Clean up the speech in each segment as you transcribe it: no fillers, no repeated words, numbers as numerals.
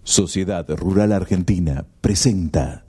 Sociedad Rural Argentina presenta.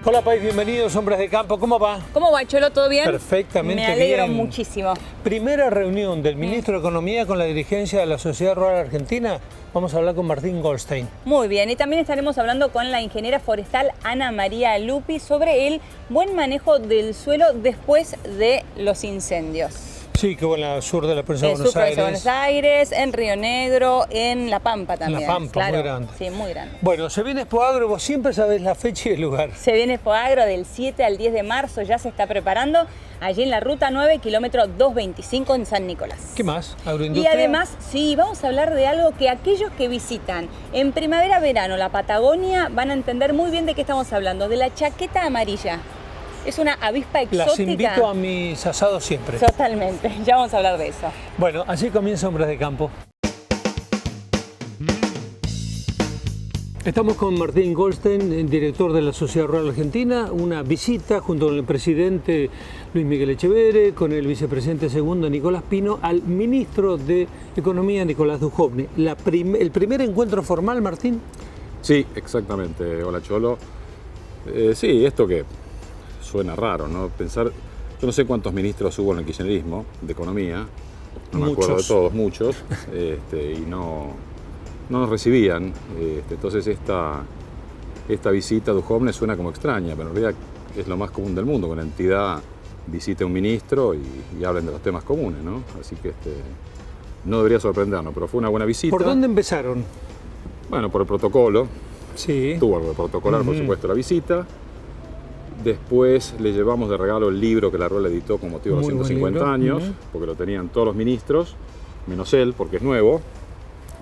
Hola país, bienvenidos hombres de campo, ¿cómo va? ¿Cómo va, Cholo? ¿Todo bien? Perfectamente bien. Me alegro muchísimo. Primera reunión del Ministro de Economía con la dirigencia de la Sociedad Rural Argentina. Vamos a hablar con Martín Goldstein. Muy bien, y también estaremos hablando con la ingeniera forestal Ana María Lupi sobre el buen manejo del suelo después de los incendios. Sí, que bueno, al sur de la provincia de Buenos sur de Aires. Buenos Aires, en Río Negro, en La Pampa también. La Pampa, claro. muy grande. Sí, muy grande. Bueno, se viene Expoagro, vos siempre sabés la fecha y el lugar. Se viene Expoagro del 7 al 10 de marzo, ya se está preparando, allí en la Ruta 9, kilómetro 225 en San Nicolás. ¿Qué más? Y ¿Agroindustria? además, sí, vamos a hablar de algo que aquellos que visitan en primavera-verano la Patagonia van a entender muy bien de qué estamos hablando, de la chaqueta amarilla. Es una avispa exótica. Las invito a mis asados siempre. Totalmente, ya vamos a hablar de eso. Bueno, así comienza Hombres de Campo. Estamos con Martín Goldstein, director de la Sociedad Rural Argentina, una visita junto con el presidente Luis Miguel Echeverre, con el vicepresidente segundo Nicolás Pino, al ministro de Economía Nicolás Duhovne. ¿El primer encuentro formal, Martín? Sí, exactamente. Hola, Cholo. Sí, esto que suena raro, ¿no? Pensar, yo no sé cuántos ministros hubo en el kirchnerismo de Economía, no me acuerdo de todos, muchos, y no nos recibían. Entonces esta visita a Duhovne suena como extraña, pero en realidad es lo más común del mundo, que una entidad visite a un ministro y hablen de los temas comunes, ¿no? Así que no debería sorprendernos, pero fue una buena visita. ¿Por dónde empezaron? Bueno, por el protocolo. Sí. Tuvo algo de protocolar, por supuesto, la visita. Después le llevamos de regalo el libro que la Rural editó con motivo de los 150 años, porque lo tenían todos los ministros, menos él, porque es nuevo.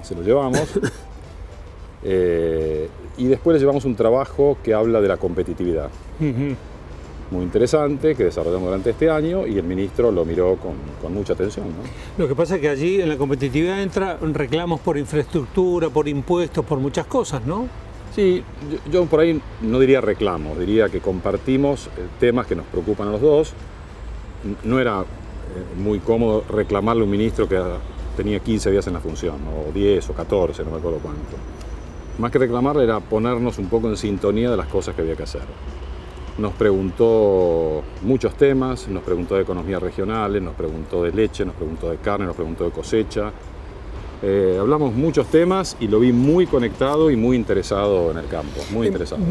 Se lo llevamos. Y después le llevamos un trabajo que habla de la competitividad. Muy interesante, que desarrollamos durante este año, y el ministro lo miró con mucha atención, ¿no? Lo que pasa es que allí en la competitividad entran reclamos por infraestructura, por impuestos, por muchas cosas, ¿no? Sí, yo por ahí no diría reclamos, diría que compartimos temas que nos preocupan a los dos. No era muy cómodo reclamarle a un ministro que tenía 15 días en la función, o 10 o 14, no me acuerdo cuánto. Más que reclamarle era ponernos un poco en sintonía de las cosas que había que hacer. Nos preguntó muchos temas, nos preguntó de economías regionales, nos preguntó de leche, nos preguntó de carne, nos preguntó de cosecha. Hablamos muchos temas y lo vi muy conectado y muy interesado en el campo, muy interesado.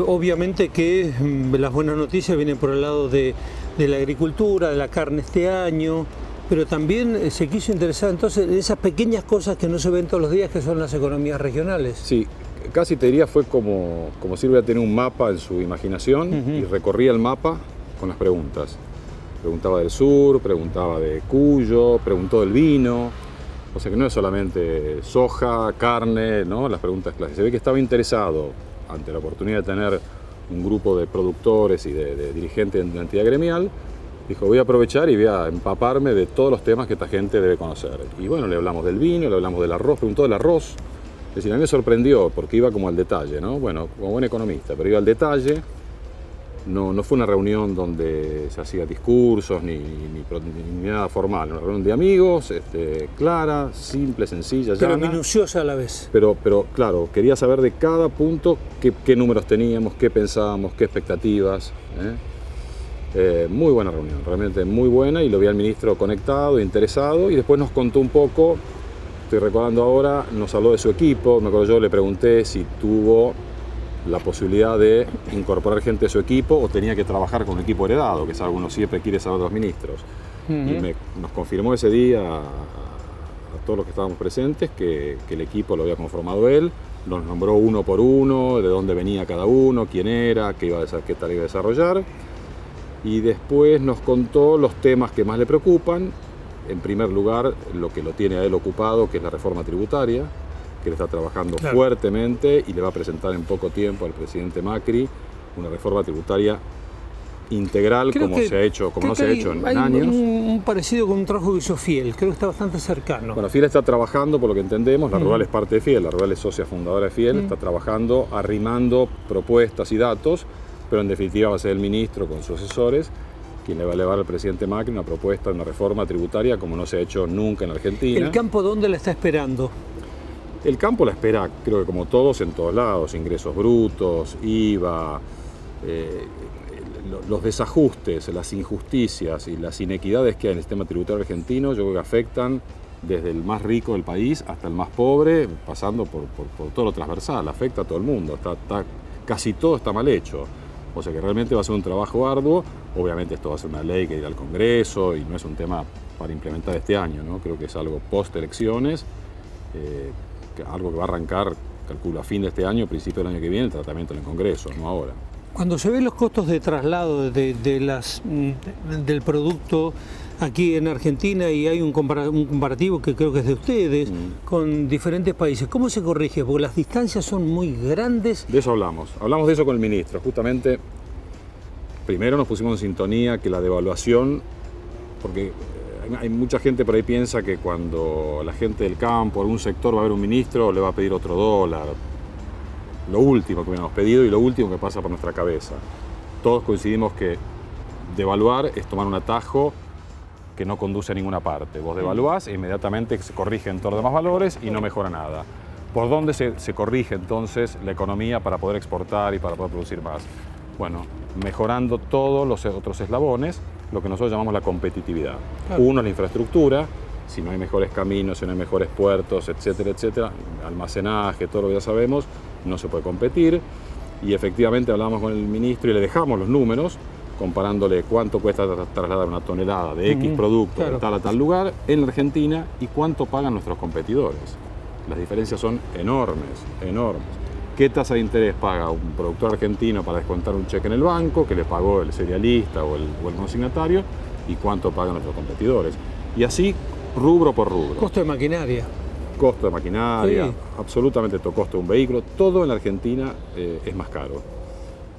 Obviamente que las buenas noticias vienen por el lado de la agricultura, de la carne este año, pero también se quiso interesar entonces en esas pequeñas cosas que no se ven todos los días, que son las economías regionales. Sí, casi te diría fue como si hubiera tenido un mapa en su imaginación y recorría el mapa con las preguntas. Preguntaba del sur, preguntaba de Cuyo, preguntó del vino. O sea que no es solamente soja, carne, ¿no? Las preguntas clásicas. Se ve que estaba interesado, ante la oportunidad de tener un grupo de productores y de dirigentes de la entidad gremial, dijo, voy a aprovechar y voy a empaparme de todos los temas que esta gente debe conocer. Y bueno, le hablamos del vino, le hablamos del arroz, preguntó del arroz. Es decir, a mí me sorprendió porque iba como al detalle, ¿no? Bueno, como buen economista, pero iba al detalle. No fue una reunión donde se hacía discursos ni nada formal, una reunión de amigos, clara, simple, sencilla, pero llana, minuciosa a la vez. Pero claro, quería saber de cada punto qué números teníamos, qué pensábamos, qué expectativas. Muy buena reunión, realmente muy buena, y lo vi al ministro conectado, interesado, y después nos contó un poco, estoy recordando ahora, nos habló de su equipo. Me acuerdo, yo le pregunté si tuvo la posibilidad de incorporar gente de su equipo o tenía que trabajar con un equipo heredado, que es algo que uno siempre quiere saber de los ministros. Y nos confirmó ese día a todos los que estábamos presentes que el equipo lo había conformado él, nos nombró uno por uno, de dónde venía cada uno, quién era, qué tal iba a desarrollar, y después nos contó los temas que más le preocupan. En primer lugar, lo que lo tiene a él ocupado, que es la reforma tributaria, que le está trabajando fuertemente y le va a presentar en poco tiempo al presidente Macri una reforma tributaria integral, como no se ha hecho en años. Un parecido con un trabajo que hizo Fiel, creo que está bastante cercano. Bueno, Fiel está trabajando, por lo que entendemos, la Rural es parte de Fiel, la Rural es socia fundadora de Fiel, está trabajando, arrimando propuestas y datos, pero en definitiva va a ser el ministro con sus asesores quien le va a elevar al presidente Macri una propuesta de una reforma tributaria como no se ha hecho nunca en Argentina. ¿El campo dónde la está esperando? El campo la espera, creo que como todos, en todos lados, ingresos brutos, IVA, los desajustes, las injusticias y las inequidades que hay en el sistema tributario argentino, yo creo que afectan desde el más rico del país hasta el más pobre, pasando por todo lo transversal, afecta a todo el mundo, casi todo está mal hecho. O sea que realmente va a ser un trabajo arduo. Obviamente esto va a ser una ley que irá al Congreso y no es un tema para implementar este año, ¿no? Creo que es algo post-elecciones, algo que va a arrancar, calculo, a fin de este año, principio del año que viene, el tratamiento en el Congreso, no ahora. Cuando se ven los costos de traslado del producto aquí en Argentina y hay un comparativo que creo que es de ustedes con diferentes países, ¿cómo se corrige? Porque las distancias son muy grandes. De eso hablamos de eso con el ministro. Justamente, primero nos pusimos en sintonía que la devaluación, porque hay mucha gente por ahí piensa que cuando la gente del campo, algún sector va a ver un ministro, le va a pedir otro dólar. Lo último que hubiéramos pedido y lo último que pasa por nuestra cabeza. Todos coincidimos que devaluar es tomar un atajo que no conduce a ninguna parte. Vos devaluás e inmediatamente se corrigen todos los demás valores y no mejora nada. ¿Por dónde se corrige entonces la economía para poder exportar y para poder producir más? Bueno, mejorando todos los otros eslabones, lo que nosotros llamamos la competitividad. Claro. Uno es la infraestructura. Si no hay mejores caminos, si no hay mejores puertos, etcétera, etcétera, almacenaje, todo lo que ya sabemos, no se puede competir. Y efectivamente hablamos con el ministro y le dejamos los números, comparándole cuánto cuesta trasladar una tonelada de X producto de tal a tal lugar en la Argentina y cuánto pagan nuestros competidores. Las diferencias son enormes, enormes. ¿Qué tasa de interés paga un productor argentino para descontar un cheque en el banco, que le pagó el cerealista o el consignatario, y cuánto pagan nuestros competidores? Y así, rubro por rubro. Costo de maquinaria. Costo de maquinaria, sí. Absolutamente todo, costo de un vehículo, todo en la Argentina es más caro.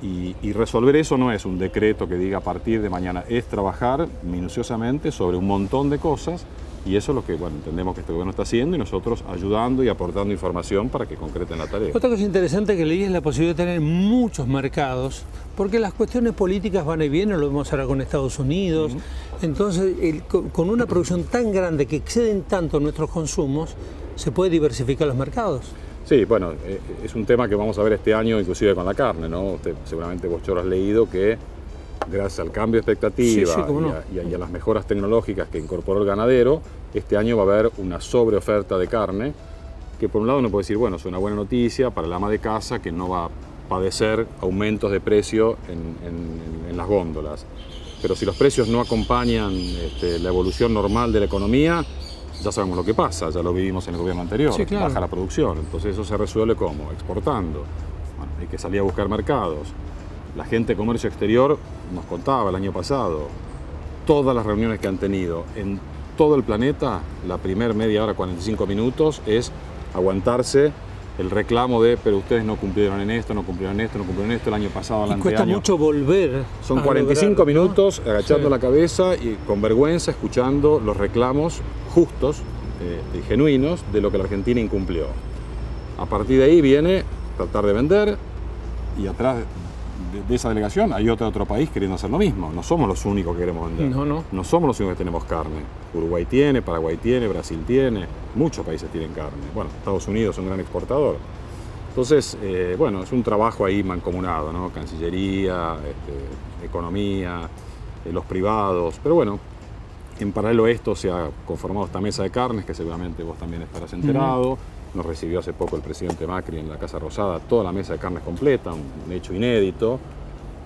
Y resolver eso no es un decreto que diga a partir de mañana, es trabajar minuciosamente sobre un montón de cosas, y eso es lo que entendemos que este gobierno está haciendo y nosotros ayudando y aportando información para que concreten la tarea. Otra cosa interesante que leí es la posibilidad de tener muchos mercados, porque las cuestiones políticas van y vienen, lo vemos ahora con Estados Unidos. Entonces, con una producción tan grande que exceden tanto nuestros consumos, se puede diversificar los mercados. Sí, bueno, es un tema que vamos a ver este año inclusive con la carne, ¿no? Seguramente vos, Choro, has leído que gracias al cambio de expectativa y a las mejoras tecnológicas que incorporó el ganadero, este año va a haber una sobreoferta de carne, que por un lado uno puede decir, bueno, es una buena noticia para el ama de casa que no va a padecer aumentos de precio en las góndolas. Pero si los precios no acompañan la evolución normal de la economía, ya sabemos lo que pasa, ya lo vivimos en el gobierno anterior, sí, claro. Baja la producción, entonces eso se resuelve ¿cómo? Exportando. Bueno, hay que salir a buscar mercados. La gente de comercio exterior nos contaba el año pasado, todas las reuniones que han tenido en todo el planeta, la primera media hora, 45 minutos, es aguantarse el reclamo de, pero ustedes no cumplieron en esto, no cumplieron en esto, no cumplieron en esto el año pasado, el anteaño. Cuesta mucho volver. Son 45 minutos, ¿no? Agachando la cabeza y con vergüenza escuchando los reclamos justos y genuinos de lo que la Argentina incumplió. A partir de ahí viene tratar de vender y atrás de esa delegación hay otro país queriendo hacer lo mismo. No somos los únicos que queremos vender. No somos los únicos que tenemos carne. Uruguay tiene, Paraguay tiene, Brasil tiene, muchos países tienen carne. Bueno, Estados Unidos es un gran exportador. Entonces, es un trabajo ahí mancomunado, ¿no? Cancillería, economía, los privados. Pero bueno, en paralelo a esto se ha conformado esta mesa de carnes, que seguramente vos también estarás enterado. Nos recibió hace poco el presidente Macri en la Casa Rosada, toda la mesa de carnes completa, un hecho inédito.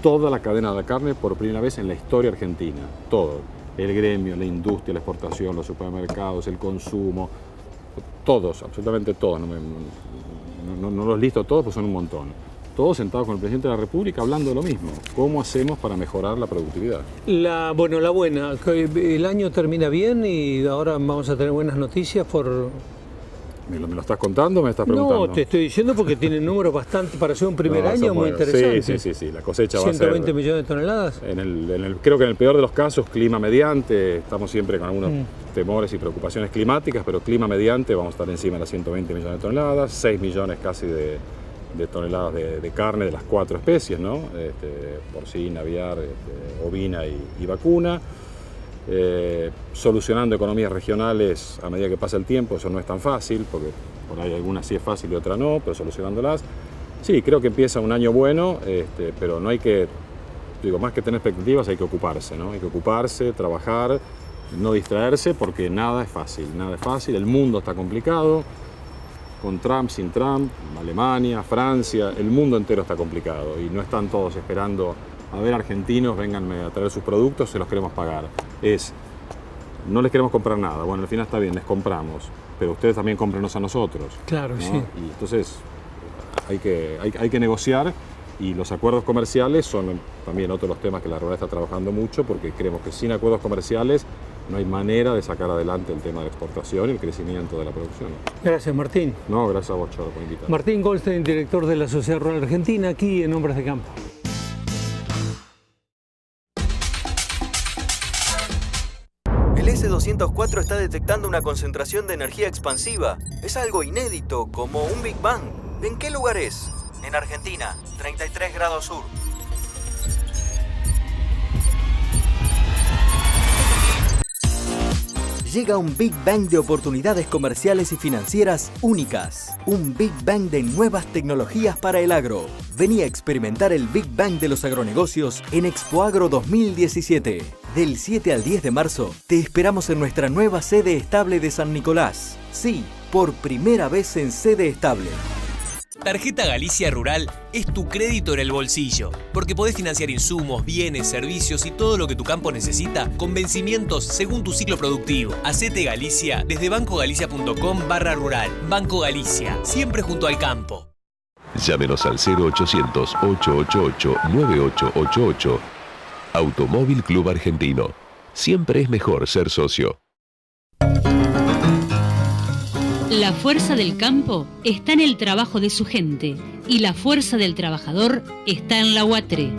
Toda la cadena de la carne por primera vez en la historia argentina. Todo. El gremio, la industria, la exportación, los supermercados, el consumo. Todos, absolutamente todos. No los listo todos, pues son un montón. Todos sentados con el presidente de la República hablando de lo mismo. ¿Cómo hacemos para mejorar la productividad? La buena, el año termina bien y ahora vamos a tener buenas noticias por... ¿Me lo estás contando o me estás preguntando? No, te estoy diciendo porque tiene números bastante, para ser un primer año, muy interesante. Sí, la cosecha va a ser... 120 millones de toneladas. Creo que en el peor de los casos, clima mediante, estamos siempre con algunos temores y preocupaciones climáticas, pero clima mediante vamos a estar encima de las 120 millones de toneladas, 6 millones casi de de toneladas de carne de las 4 especies, ¿no? Porcina, aviar, ovina y vacuna. Solucionando economías regionales a medida que pasa el tiempo, eso no es tan fácil, porque por ahí algunas sí es fácil y otras no, pero solucionándolas. Sí, creo que empieza un año bueno, pero no hay que, digo, más que tener expectativas hay que ocuparse, ¿no? Hay que ocuparse, trabajar, no distraerse, porque nada es fácil, el mundo está complicado, con Trump, sin Trump, Alemania, Francia, el mundo entero está complicado y no están todos esperando a ver argentinos, vénganme a traer sus productos, se los queremos pagar. No les queremos comprar nada, bueno, al final está bien, les compramos, pero ustedes también cómprenos a nosotros. Claro, ¿no? sí. Y entonces hay que negociar, y los acuerdos comerciales son también otro de los temas que la rural está trabajando mucho, porque creemos que sin acuerdos comerciales no hay manera de sacar adelante el tema de la exportación y el crecimiento de la producción. Gracias, Martín. No, gracias a vos, Choro, por invitarme. Martín Goldstein, director de la Sociedad Rural Argentina, aquí en Hombres de Campo. El S204 está detectando una concentración de energía expansiva. Es algo inédito, como un Big Bang. ¿En qué lugar es? En Argentina, 33 grados sur. Llega un Big Bang de oportunidades comerciales y financieras únicas. Un Big Bang de nuevas tecnologías para el agro. Vení a experimentar el Big Bang de los agronegocios en Expoagro 2017. Del 7 al 10 de marzo, te esperamos en nuestra nueva sede estable de San Nicolás. Sí, por primera vez en sede estable. Tarjeta Galicia Rural es tu crédito en el bolsillo, porque podés financiar insumos, bienes, servicios y todo lo que tu campo necesita con vencimientos según tu ciclo productivo. Hacete Galicia desde bancogalicia.com/rural. Banco Galicia, siempre junto al campo. Llámenos al 0800-888-9888. Automóvil Club Argentino. Siempre es mejor ser socio. La fuerza del campo está en el trabajo de su gente y la fuerza del trabajador está en la UATRE.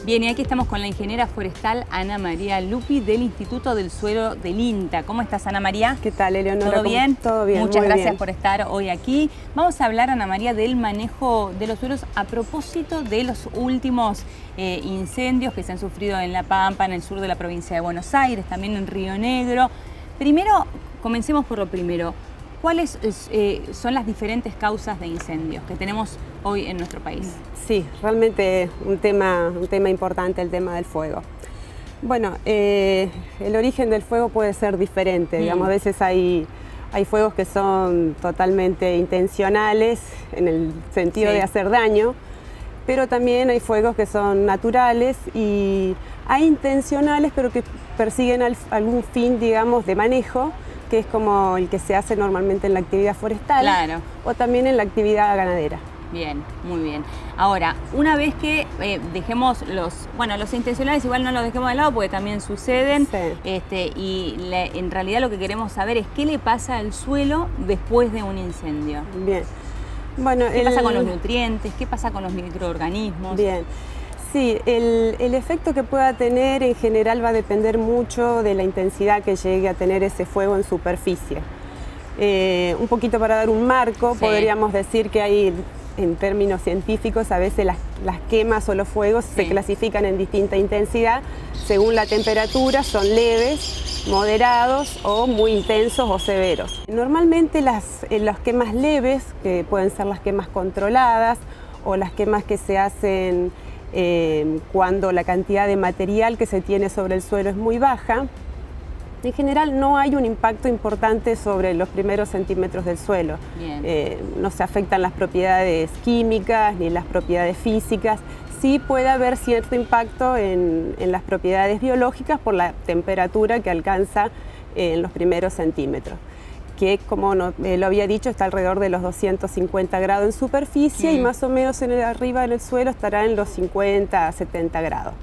Bien, y aquí estamos con la ingeniera forestal Ana María Lupi del Instituto del Suelo del INTA. ¿Cómo estás, Ana María? ¿Qué tal, Eleonora? ¿Todo bien? Todo bien. Muchas muy gracias bien. por estar hoy aquí. Vamos a hablar, Ana María, del manejo de los suelos a propósito de los últimos incendios que se han sufrido en La Pampa, en el sur de la provincia de Buenos Aires, también en Río Negro. Primero, comencemos por lo primero. ¿Cuáles son las diferentes causas de incendios que tenemos hoy en nuestro país? Sí, realmente un tema importante, el tema del fuego. Bueno, el origen del fuego puede ser diferente. Digamos, a veces hay fuegos que son totalmente intencionales en el sentido de hacer daño, pero también hay fuegos que son naturales y hay intencionales, pero que persiguen algún fin, digamos, de manejo, que es como el que se hace normalmente en la actividad forestal, claro, o también en la actividad ganadera. Bien, muy bien. Ahora, una vez que dejemos los intencionales, igual no los dejemos de lado porque también suceden, sí. En realidad lo que queremos saber es qué le pasa al suelo después de un incendio. Bien. Bueno, ¿Qué pasa con los nutrientes? ¿Qué pasa con los microorganismos? Bien. Sí, el efecto que pueda tener en general va a depender mucho de la intensidad que llegue a tener ese fuego en superficie. Un poquito para dar un marco, sí, podríamos decir que hay, en términos científicos, a veces las quemas o los fuegos se clasifican en distinta intensidad según la temperatura, son leves, moderados o muy intensos o severos. Normalmente las quemas leves, que pueden ser las quemas controladas o las quemas que se hacen cuando la cantidad de material que se tiene sobre el suelo es muy baja, en general no hay un impacto importante sobre los primeros centímetros del suelo. No se afectan las propiedades químicas ni las propiedades físicas. Sí puede haber cierto impacto en las propiedades biológicas por la temperatura que alcanza en los primeros centímetros, que, como lo había dicho, está alrededor de los 250 grados en superficie y más o menos arriba en el suelo estará en los 50 a 70 grados.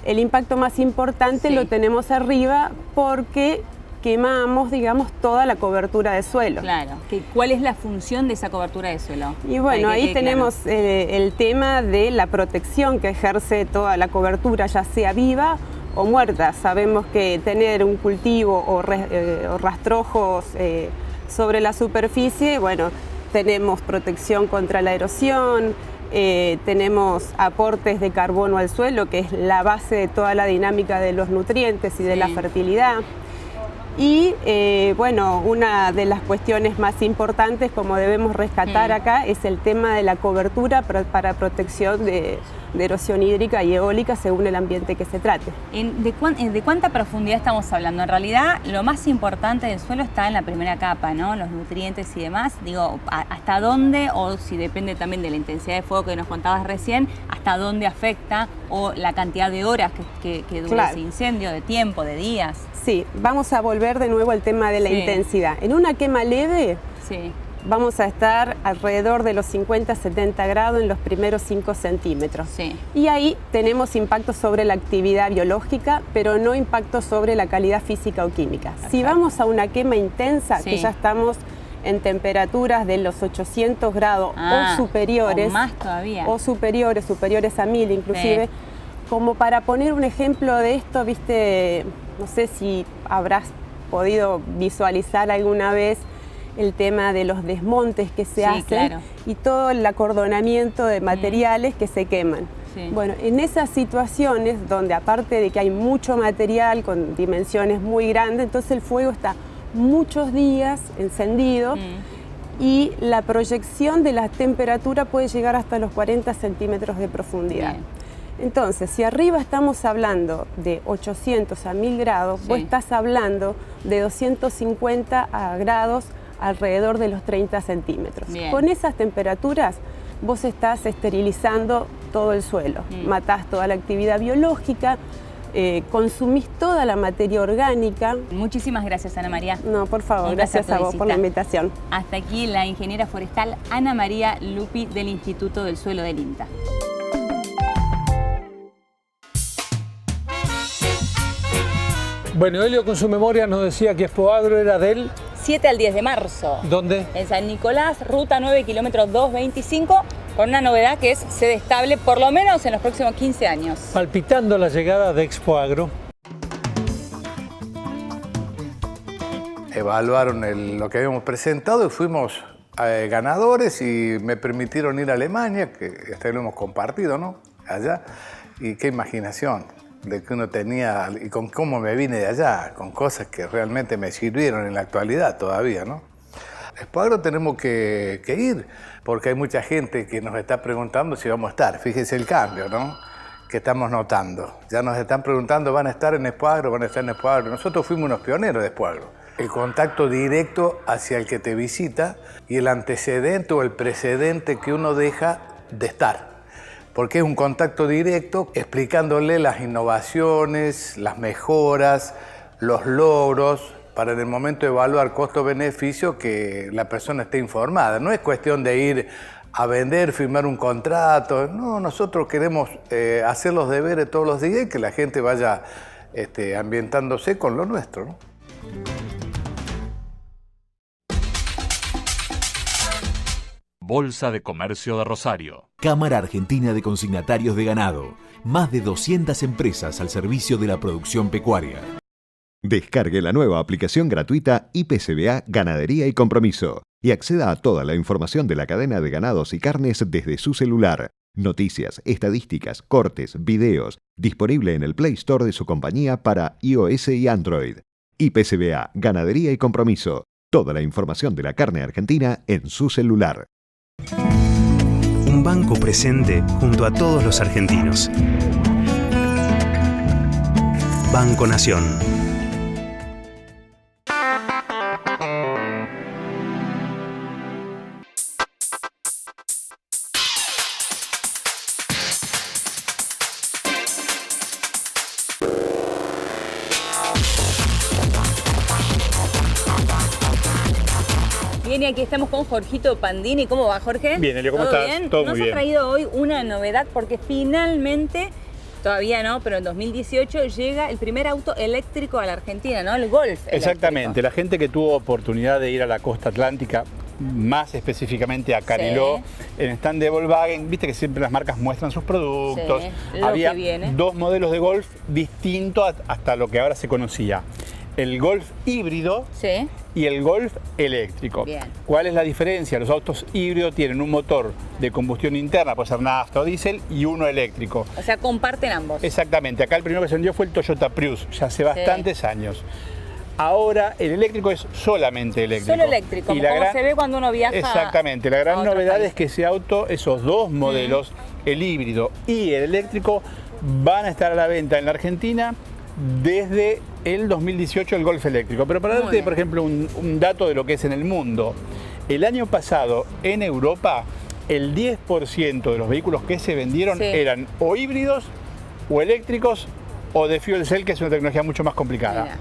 El impacto más importante lo tenemos arriba porque quemamos, digamos, toda la cobertura de suelo. Claro. ¿Cuál es la función de esa cobertura de suelo? Y bueno, ahí tenemos el tema de la protección que ejerce toda la cobertura, ya sea viva o muerta. Sabemos que tener un cultivo o rastrojos sobre la superficie, bueno, tenemos protección contra la erosión, tenemos aportes de carbono al suelo, que es la base de toda la dinámica de los nutrientes y de la fertilidad. Y bueno, una de las cuestiones más importantes, como debemos rescatar acá, es el tema de la cobertura para protección de erosión hídrica y eólica según el ambiente que se trate. ¿De cuánta profundidad estamos hablando? En realidad, lo más importante del suelo está en la primera capa, ¿no? Los nutrientes y demás. Digo, ¿hasta dónde, o si depende también de la intensidad de fuego que nos contabas recién, hasta dónde afecta, o la cantidad de horas que dura ese incendio, de tiempo, de días? Sí, vamos a volver de nuevo al tema de la intensidad. En una quema leve, vamos a estar alrededor de los 50-70 grados en los primeros 5 centímetros. Y ahí tenemos impacto sobre la actividad biológica, pero no impacto sobre la calidad física o química. Si vamos a una quema intensa, que ya estamos en temperaturas de los 800 grados o superiores, o más todavía, o superiores a 1000 inclusive, como para poner un ejemplo de esto, viste, no sé si habrás podido visualizar alguna vez el tema de los desmontes que se hacen y todo el acordonamiento de materiales que se queman. Bueno, en esas situaciones donde aparte de que hay mucho material con dimensiones muy grandes, entonces el fuego está muchos días encendido y la proyección de la temperatura puede llegar hasta los 40 centímetros de profundidad. Entonces, si arriba estamos hablando de 800 a 1000 grados, vos estás hablando de 250 grados alrededor de los 30 centímetros. Con esas temperaturas, vos estás esterilizando todo el suelo, matás toda la actividad biológica, consumís toda la materia orgánica. Muchísimas gracias, Ana María. No, por favor, gracias a vos por la invitación. Hasta aquí la ingeniera forestal Ana María Lupi del Instituto del Suelo del INTA. Bueno, Helio con su memoria nos decía que Expoagro era del 7 al 10 de marzo. ¿Dónde? En San Nicolás, ruta 9, kilómetro 225, con una novedad que es sede estable por lo menos en los próximos 15 años. Palpitando la llegada de Expoagro. Evaluaron lo que habíamos presentado y fuimos ganadores y me permitieron ir a Alemania, que hasta lo hemos compartido, ¿no? Allá. Y qué imaginación de que uno tenía, y con cómo me vine de allá, con cosas que realmente me sirvieron en la actualidad todavía, ¿no? Expoagro tenemos que ir, porque hay mucha gente que nos está preguntando si vamos a estar. Fíjese el cambio, ¿no?, que estamos notando. Ya nos están preguntando, ¿van a estar en Expoagro? ¿Van a estar en Expoagro? Nosotros fuimos unos pioneros de Expoagro. El contacto directo hacia el que te visita y el antecedente o el precedente que uno deja de estar. Porque es un contacto directo explicándole las innovaciones, las mejoras, los logros, para en el momento de evaluar costo-beneficio que la persona esté informada. No es cuestión de ir a vender, firmar un contrato. No, nosotros queremos hacer los deberes todos los días y que la gente vaya ambientándose con lo nuestro, ¿no? Bolsa de Comercio de Rosario. Cámara Argentina de Consignatarios de Ganado. Más de 200 empresas al servicio de la producción pecuaria. Descargue la nueva aplicación gratuita IPCBA Ganadería y Compromiso y acceda a toda la información de la cadena de ganados y carnes desde su celular. Noticias, estadísticas, cortes, videos. Disponible en el Play Store de su compañía para iOS y Android. IPCBA Ganadería y Compromiso. Toda la información de la carne argentina en su celular. Un banco presente junto a todos los argentinos. Banco Nación. Bien, y aquí estamos con Jorgito Pandini. ¿Cómo va, Jorge? Bien, Helio, ¿cómo estás? Bien? Todo muy Nos bien. ha traído hoy una novedad porque finalmente Todavía no, pero en 2018 llega el primer auto eléctrico a la Argentina, ¿no? El Golf. Exactamente. La gente que tuvo oportunidad de ir a la costa atlántica, más específicamente a Cariló, en el stand de Volkswagen, viste que siempre las marcas muestran sus productos. Había 2 modelos de Golf distintos hasta lo que ahora se conocía. El Golf híbrido y el Golf eléctrico. Bien. ¿Cuál es la diferencia? Los autos híbridos tienen un motor de combustión interna, puede ser nafta o diésel, y uno eléctrico. O sea, comparten ambos. Exactamente. Acá el primero que se vendió fue el Toyota Prius, ya hace bastantes años. Ahora el eléctrico es solamente eléctrico. Solo eléctrico, como se ve cuando uno viaja. Exactamente. La gran novedad es que ese auto, esos 2 modelos, el híbrido y el eléctrico, van a estar a la venta en la Argentina desde el 2018 el Golf eléctrico. Pero para darte, por ejemplo, un dato de lo que es en el mundo, el año pasado en Europa el 10% de los vehículos que se vendieron eran o híbridos o eléctricos o de fuel cell, que es una tecnología mucho más complicada. Mira.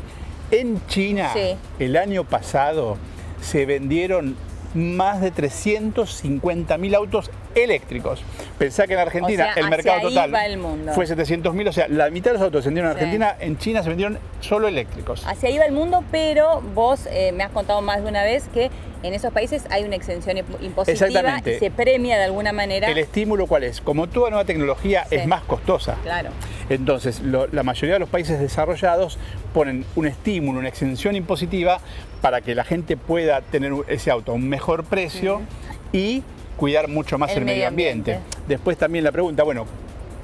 En China el año pasado se vendieron más de 350.000 autos eléctricos. Pensá que en Argentina el mercado total fue 700.000, o sea, la mitad de los autos que se vendieron en Argentina, en China se vendieron solo eléctricos. Hacia ahí va el mundo, pero vos me has contado más de una vez que en esos países hay una exención impositiva y se premia de alguna manera. ¿El estímulo cuál es? Como toda nueva tecnología es más costosa. Claro. Entonces, la mayoría de los países desarrollados ponen un estímulo, una exención impositiva para que la gente pueda tener ese auto a un mejor precio y cuidar mucho más el medio ambiente. Después también la pregunta, bueno,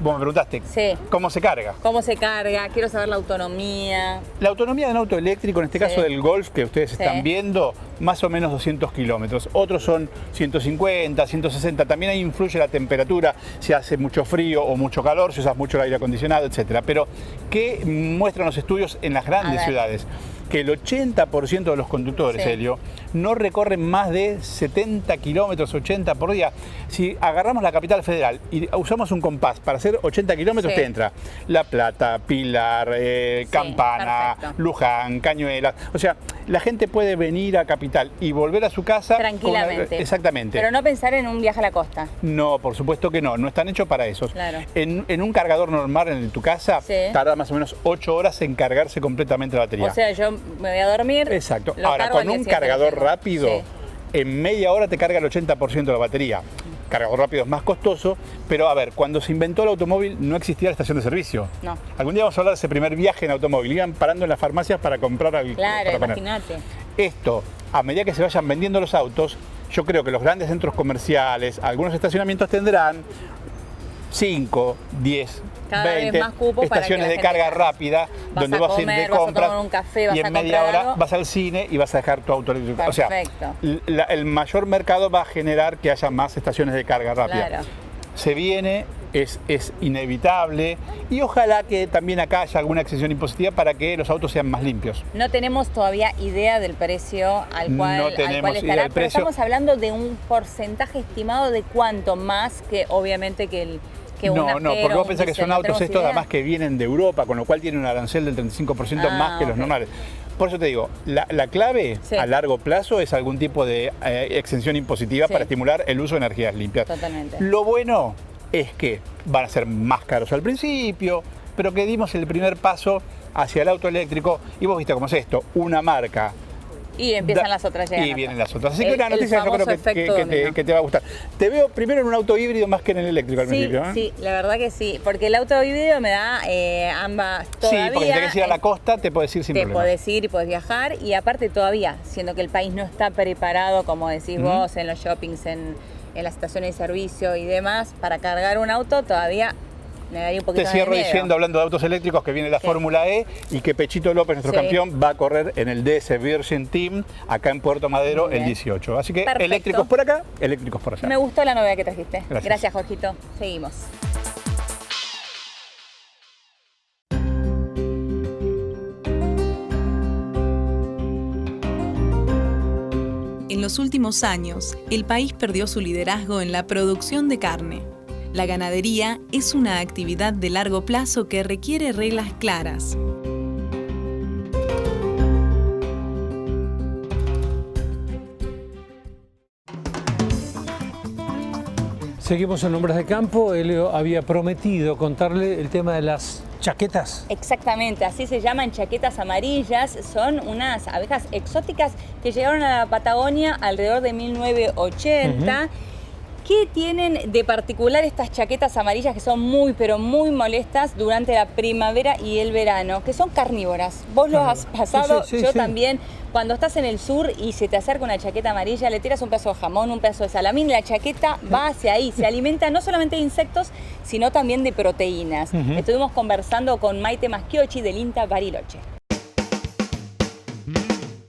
vos me preguntaste, ¿cómo se carga? ¿Cómo se carga? Quiero saber la autonomía. La autonomía de un auto eléctrico, en este caso del Golf que ustedes están viendo, más o menos 200 kilómetros. Otros son 150, 160. También ahí influye la temperatura, si hace mucho frío o mucho calor, si usas mucho el aire acondicionado, etc. Pero, ¿qué muestran los estudios en las grandes ciudades? Que el 80% de los conductores, Helio, no recorren más de 70 kilómetros, 80 por día. Si agarramos la capital federal y usamos un compás para hacer 80 kilómetros, te entra La Plata, Pilar, Campana, Luján, Cañuelas. O sea, la gente puede venir a capital y volver a su casa tranquilamente. Exactamente. Pero no pensar en un viaje a la costa. No, por supuesto que no. No están hechos para eso. Claro. En un cargador normal en tu casa, tarda más o menos 8 horas en cargarse completamente la batería. O sea, yo me voy a dormir. Exacto. Ahora, con un cargador rápido, en media hora te carga el 80% de la batería. Cargador rápido es más costoso, pero a ver, cuando se inventó el automóvil no existía la estación de servicio. No. Algún día vamos a hablar de ese primer viaje en automóvil. Iban parando en las farmacias para comprar algo. Claro, imagínate. Esto, a medida que se vayan vendiendo los autos, yo creo que los grandes centros comerciales, algunos estacionamientos tendrán 5, 10, cada 20 vez más cupos estaciones de carga rápida donde vas a ir de compras un café, y en media hora vas al cine y vas a dejar tu auto eléctrico. O sea, el mayor mercado va a generar que haya más estaciones de carga rápida. Claro. Se viene, es inevitable y ojalá que también acá haya alguna exención impositiva para que los autos sean más limpios. No tenemos todavía idea del precio al cual estará, pero estamos hablando de un porcentaje estimado de cuánto más que obviamente que el... No, porque vos pensás que son autos estos además que vienen de Europa, con lo cual tienen un arancel del 35% más que los normales. Por eso te digo, la clave a largo plazo es algún tipo de exención impositiva para estimular el uso de energías limpias. Totalmente. Lo bueno es que van a ser más caros al principio, pero que dimos el primer paso hacia el auto eléctrico y vos viste cómo es esto, una marca. Y empiezan las otras llegando. Y vienen las otras. Así que una noticia yo creo que te va a gustar. Te veo primero en un auto híbrido más que en el eléctrico al principio. Sí, la verdad que sí. Porque el auto híbrido me da ambas todavía. Sí, porque si te quieres ir a la costa te puedes ir sin problema. Te puedes ir y puedes viajar. Y aparte todavía, siendo que el país no está preparado, como decís vos, en los shoppings, en las estaciones de servicio y demás, para cargar un auto, todavía... Me daría un poquito te cierro diciendo, hablando de autos eléctricos, que viene la Fórmula E y que Pechito López, nuestro campeón, va a correr en el DS Virgin Team acá en Puerto Madero el 18. Así que eléctricos por acá, eléctricos por allá. Me gustó la novedad que trajiste. Gracias, Jorgito. Seguimos. En los últimos años, el país perdió su liderazgo en la producción de carne. La ganadería es una actividad de largo plazo que requiere reglas claras. Seguimos en Hombres de Campo. Elio había prometido contarle el tema de las chaquetas. Exactamente, así se llaman, chaquetas amarillas. Son unas abejas exóticas que llegaron a la Patagonia alrededor de 1980. ¿Qué tienen de particular estas chaquetas amarillas que son muy, pero muy molestas durante la primavera y el verano? Que son carnívoras. Vos lo has pasado, yo también. Cuando estás en el sur y se te acerca una chaqueta amarilla, le tiras un pedazo de jamón, un pedazo de salamín, la chaqueta va hacia ahí. Se alimenta no solamente de insectos, sino también de proteínas. Estuvimos conversando con Maite Maschiochi del INTA Bariloche.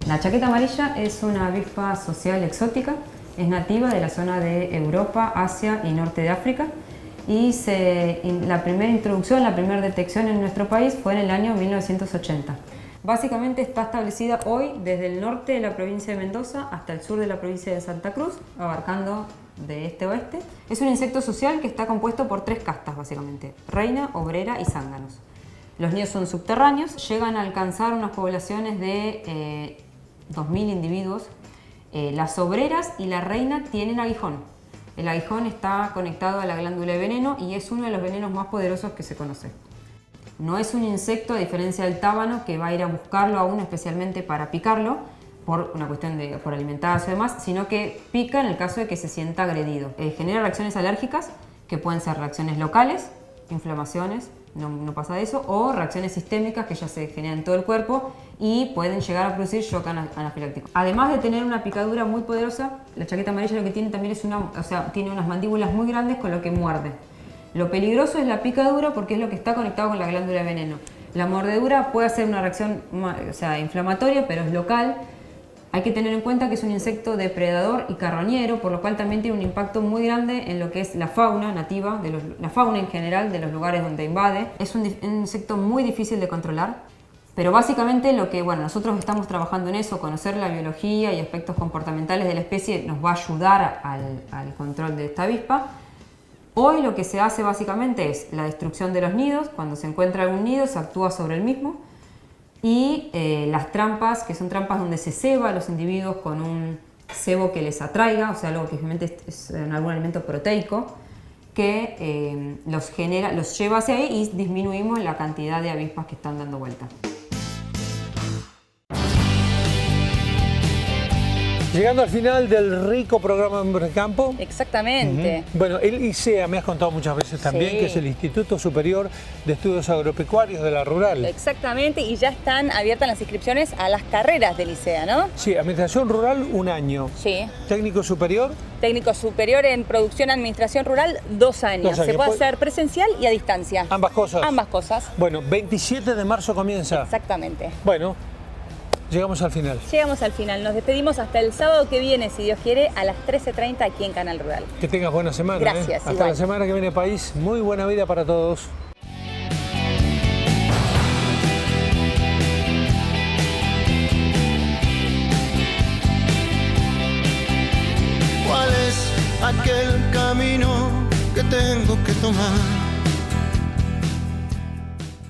La chaqueta amarilla es una avispa social exótica. Es nativa de la zona de Europa, Asia y norte de África. Y la primera introducción, la primera detección en nuestro país fue en el año 1980. Básicamente está establecida hoy desde el norte de la provincia de Mendoza hasta el sur de la provincia de Santa Cruz, abarcando de este a oeste. Es un insecto social que está compuesto por 3 castas básicamente: reina, obrera y zánganos. Los nidos son subterráneos, llegan a alcanzar unas poblaciones de 2.000 individuos. Las obreras y la reina tienen aguijón. El aguijón está conectado a la glándula de veneno y es uno de los venenos más poderosos que se conoce. No es un insecto, a diferencia del tábano, que va a ir a buscarlo a uno especialmente para picarlo, por una cuestión de por alimentarse o demás, sino que pica en el caso de que se sienta agredido. Genera reacciones alérgicas, que pueden ser reacciones locales, inflamaciones, no pasa de eso, o reacciones sistémicas que ya se generan en todo el cuerpo y pueden llegar a producir shock anafiláctico. Además de tener una picadura muy poderosa, la chaqueta amarilla lo que tiene también es tiene unas mandíbulas muy grandes con lo que muerde. Lo peligroso es la picadura porque es lo que está conectado con la glándula de veneno. La mordedura puede hacer una reacción inflamatoria, pero es local. Hay que tener en cuenta que es un insecto depredador y carroñero, por lo cual también tiene un impacto muy grande en lo que es la fauna nativa, la fauna en general de los lugares donde invade. Es un insecto muy difícil de controlar, pero básicamente nosotros estamos trabajando en eso, conocer la biología y aspectos comportamentales de la especie nos va a ayudar al control de esta avispa. Hoy lo que se hace básicamente es la destrucción de los nidos. Cuando se encuentra algún nido se actúa sobre el mismo. Y las trampas, que son trampas donde se ceba a los individuos con un cebo que les atraiga, o sea, algo que obviamente es algún alimento proteico, que los lleva hacia ahí y disminuimos la cantidad de avispas que están dando vuelta. Llegando al final del rico programa Hombres de Campo. Exactamente. Bueno, el ICEA, me has contado muchas veces también, que es el Instituto Superior de Estudios Agropecuarios de la Rural. Exactamente, y ya están abiertas las inscripciones a las carreras del ICEA, ¿no? Sí, Administración Rural, 1 año. Sí. Técnico Superior. Técnico Superior en Producción Administración Rural, 2 años. Se puede hacer presencial y a distancia. Ambas cosas. Ambas cosas. Bueno, 27 de marzo comienza. Exactamente. Bueno. Llegamos al final. Llegamos al final. Nos despedimos hasta el sábado que viene, si Dios quiere, a las 13:30 aquí en Canal Rural. Que tengas buena semana. Gracias. Hasta igual. la semana que viene, país. Muy buena vida para todos. ¿Cuál es aquel camino que tengo que tomar?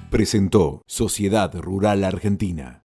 Presentó Sociedad Rural Argentina.